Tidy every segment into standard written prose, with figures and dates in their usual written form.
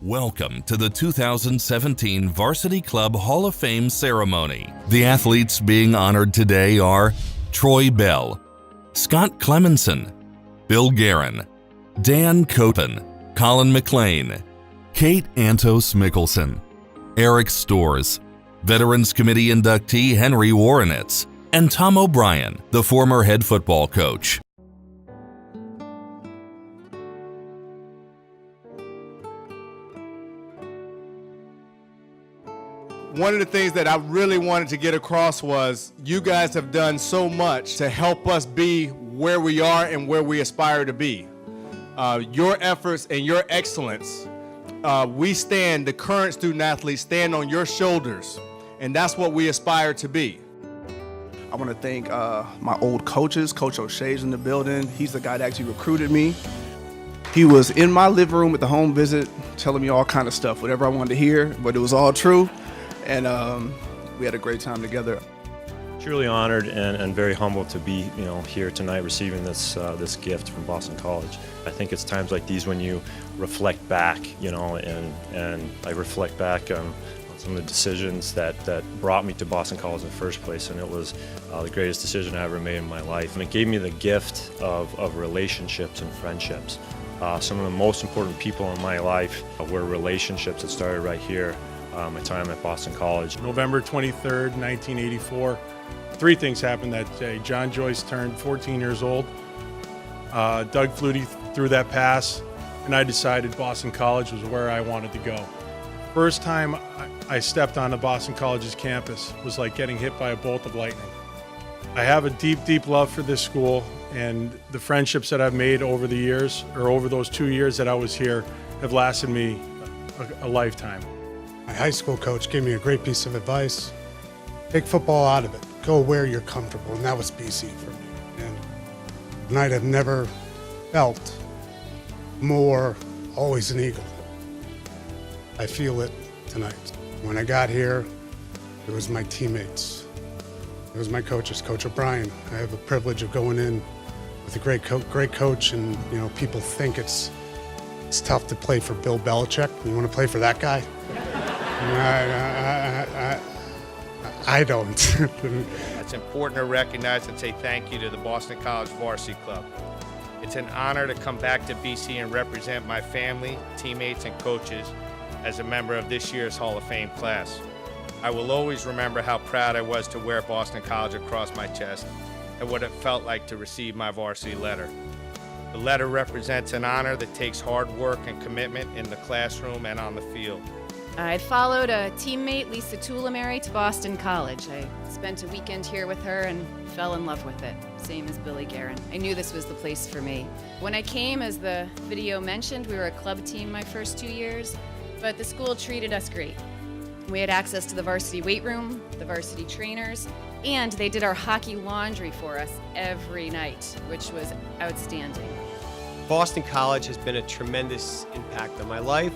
Welcome to the 2017 Varsity Club Hall of Fame ceremony. The athletes being honored today are Troy Bell, Scott Clemenson, Bill Guerin, Dan Copen, Colin McLean, Kate Antos Mickelson, Eric Storrs, Veterans Committee inductee Henry Warrenitz, and Tom O'Brien, the former head football coach. One of the things that I really wanted to get across was you guys have done so much to help us be where we are and where we aspire to be. Your efforts and your excellence, the current student athletes stand on your shoulders, and that's what we aspire to be. I want to thank my old coaches. Coach O'Shea's in the building. He's the guy that actually recruited me. He was in my living room at the home visit telling me all kind of stuff, whatever I wanted to hear, but it was all true. And we had a great time together. Truly honored and very humbled to be, here tonight receiving this gift from Boston College. I think it's times like these when you reflect back, and I reflect back on some of the decisions that brought me to Boston College in the first place, and it was the greatest decision I ever made in my life. And it gave me the gift of relationships and friendships. Some of the most important people in my life were relationships that started right here. My time at Boston College. November 23rd, 1984. Three things happened that day. John Joyce turned 14 years old. Doug Flutie threw that pass, and I decided Boston College was where I wanted to go. First time I stepped onto Boston College's campus was like getting hit by a bolt of lightning. I have a deep, deep love for this school, and the friendships that I've made over the years, or over those 2 years that I was here, have lasted me a lifetime. My high school coach gave me a great piece of advice. Take football out of it. Go where you're comfortable, and that was BC for me. And tonight I've never felt more always an Eagle. I feel it tonight. When I got here, it was my teammates. It was my coaches, Coach O'Brien. I have the privilege of going in with a great coach, and people think it's tough to play for Bill Belichick. You want to play for that guy? I don't. It's important to recognize and say thank you to the Boston College Varsity Club. It's an honor to come back to BC and represent my family, teammates, and coaches as a member of this year's Hall of Fame class. I will always remember how proud I was to wear Boston College across my chest and what it felt like to receive my varsity letter. The letter represents an honor that takes hard work and commitment in the classroom and on the field. I followed a teammate, Lisa Tulamary, to Boston College. I spent a weekend here with her and fell in love with it, same as Billy Guerin. I knew this was the place for me. When I came, as the video mentioned, we were a club team my first 2 years, but the school treated us great. We had access to the varsity weight room, the varsity trainers, and they did our hockey laundry for us every night, which was outstanding. Boston College has been a tremendous impact on my life.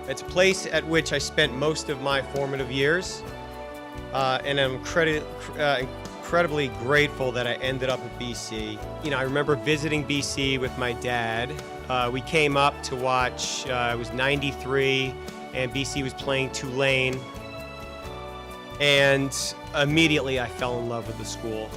It's a place at which I spent most of my formative years, and I'm incredibly grateful that I ended up at BC. I remember visiting BC with my dad. We came up to watch, it was '93, and BC was playing Tulane, and immediately I fell in love with the school.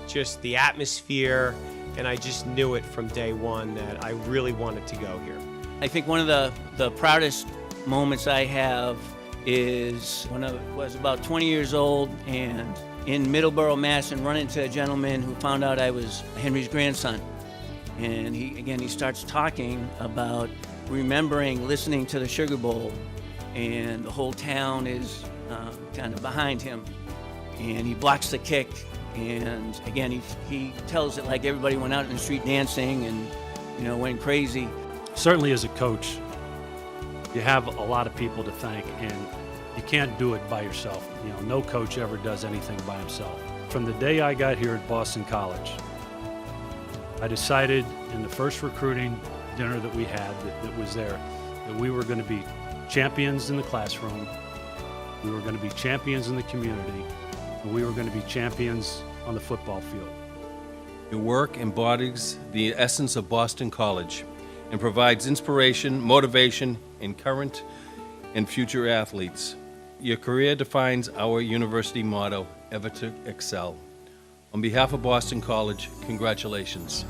Just the atmosphere, and I just knew it from day one that I really wanted to go here. I think one of the proudest moments I have is when I was about 20 years old and in Middleborough, Mass, and run into a gentleman who found out I was Henry's grandson. And he starts talking about remembering listening to the Sugar Bowl, and the whole town is kind of behind him. And he blocks the kick, and again, he tells it like everybody went out in the street dancing and went crazy. Certainly as a coach, you have a lot of people to thank, and you can't do it by yourself. No coach ever does anything by himself. From the day I got here at Boston College, I decided in the first recruiting dinner that we had that was there that we were going to be champions in the classroom, we were going to be champions in the community, and we were going to be champions on the football field. Your work embodies the essence of Boston College and provides inspiration, motivation, and current and future athletes. Your career defines our university motto, ever to excel. On behalf of Boston College, congratulations.